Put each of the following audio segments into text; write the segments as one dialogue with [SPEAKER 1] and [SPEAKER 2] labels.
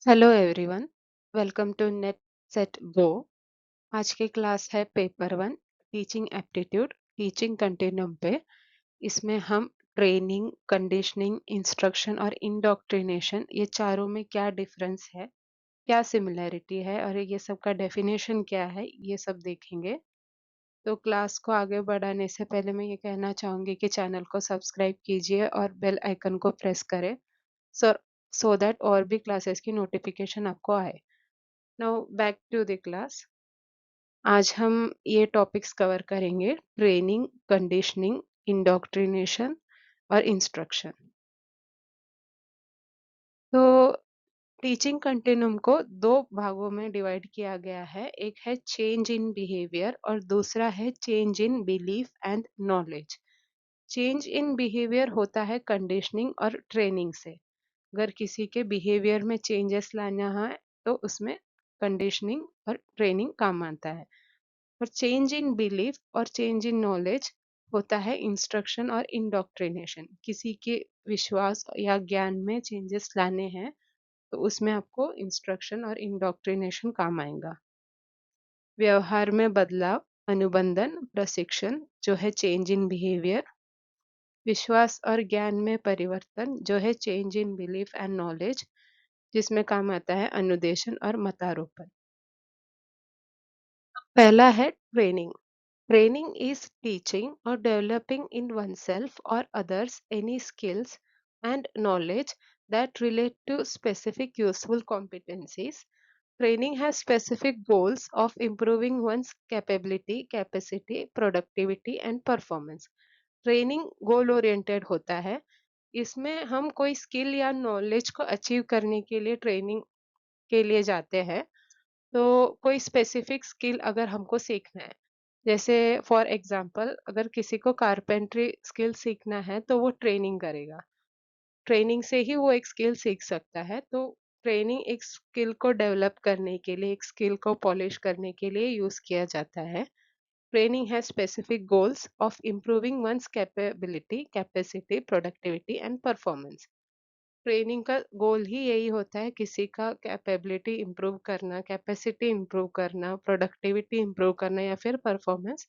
[SPEAKER 1] Hello everyone. Welcome to net set go. आज की class है paper one, teaching aptitude, teaching continuum पे। इसमें हम ट्रेनिंग, कंडीशनिंग, इंस्ट्रक्शन और इंडोक्ट्रिनेशन, ये चारों में क्या डिफरेंस है, क्या सिमिलैरिटी है और ये सब का डेफिनेशन क्या है, ये सब देखेंगे। तो क्लास को आगे बढ़ाने से पहले मैं ये कहना चाहूँगी कि चैनल को सब्सक्राइब कीजिए और बेल आइकन को प्रेस करें सो सो दैट और भी क्लासेस की नोटिफिकेशन आपको आए। Now back to the class. आज हम ये टॉपिक्स कवर करेंगे: ट्रेनिंग, कंडीशनिंग, इंडोक्ट्रिनेशन और इंस्ट्रक्शन। तो टीचिंग कंटिन्यूम को दो भागों में डिवाइड किया गया है। एक है चेंज इन बिहेवियर और दूसरा है change in belief and knowledge. Change in behaviour होता है कंडीशनिंग और ट्रेनिंग से। अगर किसी के बिहेवियर में चेंजेस लाना है तो उसमें कंडीशनिंग और ट्रेनिंग काम आता है। और चेंज इन बिलीफ और चेंज इन नॉलेज होता है इंस्ट्रक्शन और इंडोक्ट्रिनेशन। किसी के विश्वास या ज्ञान में चेंजेस लाने हैं तो उसमें आपको इंस्ट्रक्शन और इंडोक्ट्रिनेशन काम आएगा। व्यवहार में बदलाव, अनुबंधन, प्रशिक्षण जो है चेंज इन बिहेवियर। विश्वास और ज्ञान में परिवर्तन जो है change in belief and knowledge, जिसमें काम आता है अनुदेशन और मतारोपण। पहला है training. Training is teaching or developing in oneself or others any skills and knowledge that relate to specific useful competencies. Training has specific goals of improving one's capability, capacity, productivity and performance. Training goal oriented होता है। इसमें हम कोई skill या knowledge को achieve करने के लिए ट्रेनिंग के लिए जाते हैं। तो कोई स्पेसिफिक स्किल अगर हमको सीखना है, जैसे फॉर एग्जांपल अगर किसी को कारपेंट्री स्किल सीखना है तो वो ट्रेनिंग करेगा। ट्रेनिंग से ही वो एक स्किल सीख सकता है। तो ट्रेनिंग एक स्किल को डेवलप करने के लिए, एक स्किल को पॉलिश करने के लिए यूज किया जाता है। Training has specific goals of improving one's capability, capacity, productivity and performance. Training का गोल ही यही होता है किसी का कैपेबिलिटी इम्प्रूव करना, कैपेसिटी इम्प्रूव करना, प्रोडक्टिविटी इम्प्रूव करना या फिर परफॉर्मेंस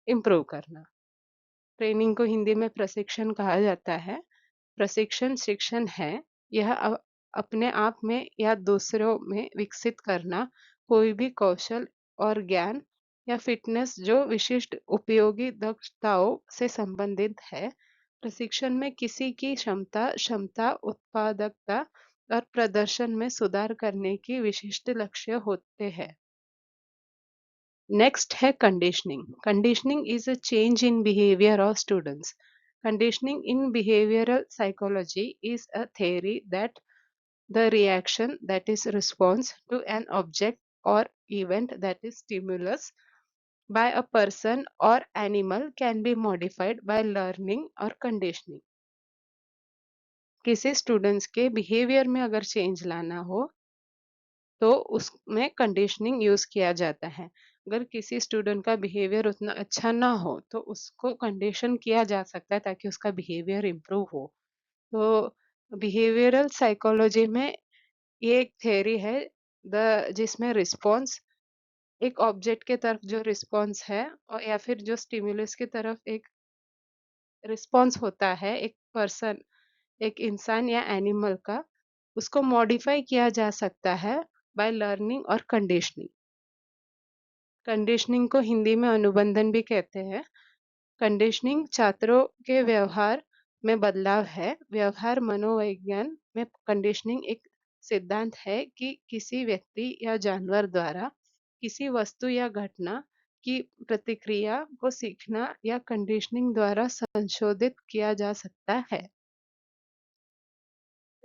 [SPEAKER 1] इम्प्रूव करना। ट्रेनिंग को हिंदी में प्रशिक्षण कहा जाता है। प्रशिक्षण शिक्षण है। यह अपने आप में या दूसरों में विकसित करना कोई भी कौशल और ज्ञान या फिटनेस जो विशिष्ट उपयोगी दक्षताओं से संबंधित है। प्रशिक्षण में किसी की क्षमता, उत्पादकता और प्रदर्शन में सुधार करने की विशिष्ट लक्ष्य होते हैं। नेक्स्ट है conditioning. Conditioning is a change in behaviour of students. Conditioning in behavioral psychology is a theory that the reaction, that is response to an object or event, that is stimulus, by a person or animal can be modified by learning or conditioning. किसी students के behaviour में अगर change लाना हो तो उसमें conditioning use किया जाता है। अगर किसी स्टूडेंट का बिहेवियर उतना अच्छा ना हो तो उसको कंडीशन किया जा सकता है ताकि उसका बिहेवियर इम्प्रूव हो। तो बिहेवियरल साइकोलॉजी में ये एक थ्योरी है द जिसमें रिस्पॉन्स, एक ऑब्जेक्ट के तरफ जो रिस्पॉन्स है और या फिर जो स्टिमुलस की तरफ एक रिस्पॉन्स होता है, एक पर्सन, एक इंसान या एनिमल का, उसको मॉडिफाई किया जा सकता है बाय लर्निंग और कंडीशनिंग। कंडीशनिंग को हिंदी में अनुबंधन भी कहते हैं। कंडीशनिंग छात्रों के व्यवहार में बदलाव है। व्यवहार मनोविज्ञान में कंडीशनिंग एक सिद्धांत है कि किसी व्यक्ति या जानवर द्वारा किसी वस्तु या घटना की प्रतिक्रिया को सीखना या कंडीशनिंग द्वारा संशोधित किया जा सकता है।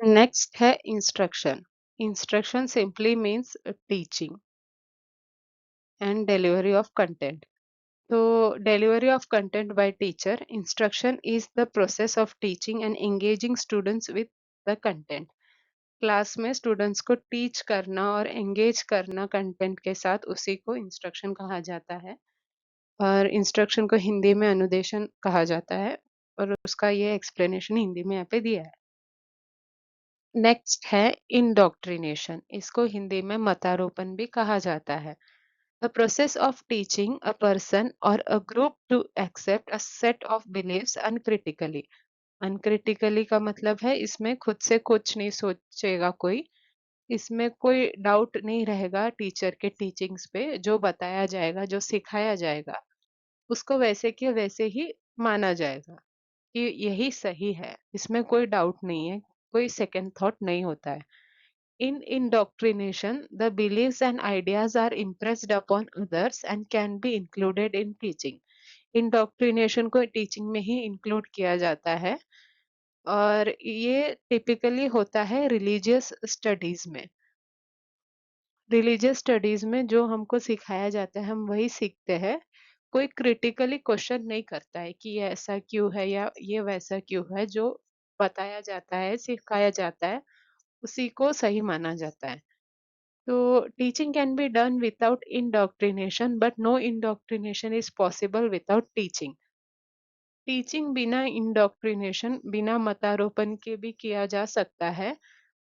[SPEAKER 1] नेक्स्ट है instruction. Instruction simply means teaching and delivery of content. So, delivery of content by teacher, instruction is the process of teaching and engaging students with the content. Class में स्टूडेंट्स को teach करना और engage करना content के साथ, उसी को instruction कहा जाता है। और इंस्ट्रक्शन को हिंदी में अनुदेशन कहा जाता है और उसका ये एक्सप्लेनेशन हिंदी में यहाँ पे दिया है। नेक्स्ट है इंडोक्ट्रिनेशन। इसको हिंदी में मतारोपण भी कहा जाता है। The process of teaching a person और a group to accept a set of beliefs uncritically. Uncritically का मतलब है इसमें खुद से कुछ नहीं सोचेगा कोई, इसमें कोई डाउट नहीं रहेगा टीचर के टीचिंग्स पे, जो बताया जाएगा, जो सिखाया जाएगा, उसको वैसे के वैसे ही माना जाएगा कि यही सही है, इसमें कोई डाउट नहीं है, कोई सेकंड थॉट नहीं होता है। In indoctrination, the beliefs and ideas are impressed upon others and can be included in teaching. Indoctrination को टीचिंग में ही इंक्लूड किया जाता है और ये टिपिकली होता है रिलीजियस स्टडीज में। रिलीजियस स्टडीज में जो हमको सिखाया जाता है हम वही सीखते हैं। कोई क्रिटिकली क्वेश्चन नहीं करता है कि ये ऐसा क्यों है या ये वैसा क्यों है। जो बताया जाता है, सिखाया जाता है, उसी को सही माना जाता है। तो teaching can be done without indoctrination, but no indoctrination is possible without teaching. Teaching बिना इंडोक्ट्रिनेशन, बिना मतारोपण के भी किया जा सकता है,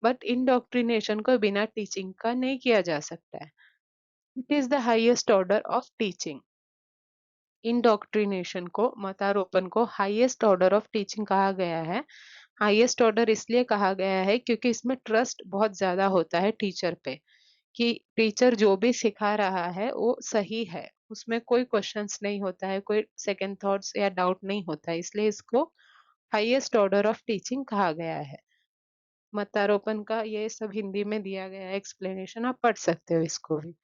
[SPEAKER 1] बट इंडोक्ट्रिनेशन को बिना टीचिंग का नहीं किया जा सकता है। It is the highest order of teaching. Indoctrination को, मतारोपण को हाईएस्ट ऑर्डर ऑफ टीचिंग कहा गया है। हाईएस्ट ऑर्डर इसलिए कहा गया है क्योंकि इसमें ट्रस्ट बहुत ज्यादा होता है टीचर पे, कि टीचर जो भी सिखा रहा है वो सही है, उसमें कोई क्वेश्चंस नहीं होता है, कोई सेकंड थॉट्स या डाउट नहीं होता है, इसलिए इसको हाईएस्ट ऑर्डर ऑफ टीचिंग कहा गया है। मतारोपण का ये सब हिंदी में दिया गया है एक्सप्लेनेशन, आप पढ़ सकते हो इसको भी।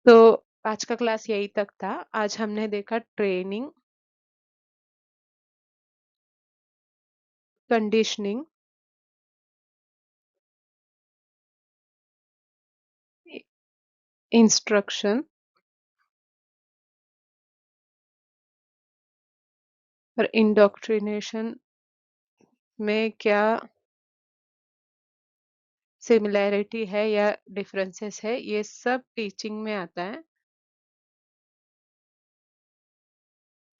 [SPEAKER 1] तो आज का क्लास यही तक था। आज हमने देखा ट्रेनिंग, कंडीशनिंग, इंस्ट्रक्शन और इंडोक्ट्रिनेशन में क्या सिमिलैरिटी है या डिफरेंसेस है, ये सब टीचिंग में आता है।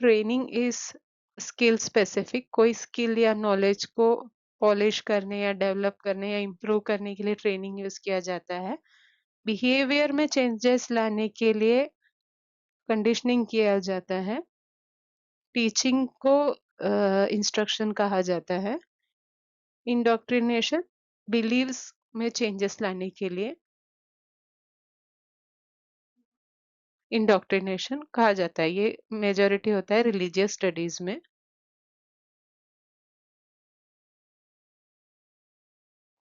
[SPEAKER 1] ट्रेनिंग इज स्किल स्पेसिफिक, कोई स्किल या नॉलेज को पॉलिश करने या डेवलप करने या इम्प्रूव करने के लिए ट्रेनिंग यूज किया जाता है। बिहेवियर में चेंजेस लाने के लिए कंडीशनिंग किया जाता है। टीचिंग को इंस्ट्रक्शन कहा जाता है। इंडोक्ट्रिनेशन बिलीव्स में चेंजेस लाने के लिए इंडोक्ट्रिनेशन कहा जाता है। ये मेजोरिटी होता है रिलीजियस स्टडीज में।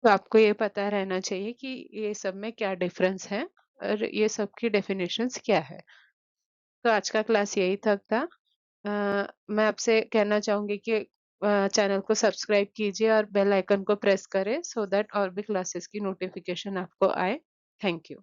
[SPEAKER 1] तो आपको ये पता रहना चाहिए कि ये सब में क्या डिफरेंस है और ये सब की डेफिनेशंस क्या है। तो आज का क्लास यही तक था। मैं आपसे कहना चाहूंगी कि चैनल को सब्सक्राइब कीजिए और बेल आइकन को प्रेस करें, सो दैट और भी क्लासेस की नोटिफिकेशन आपको आए। Thank you.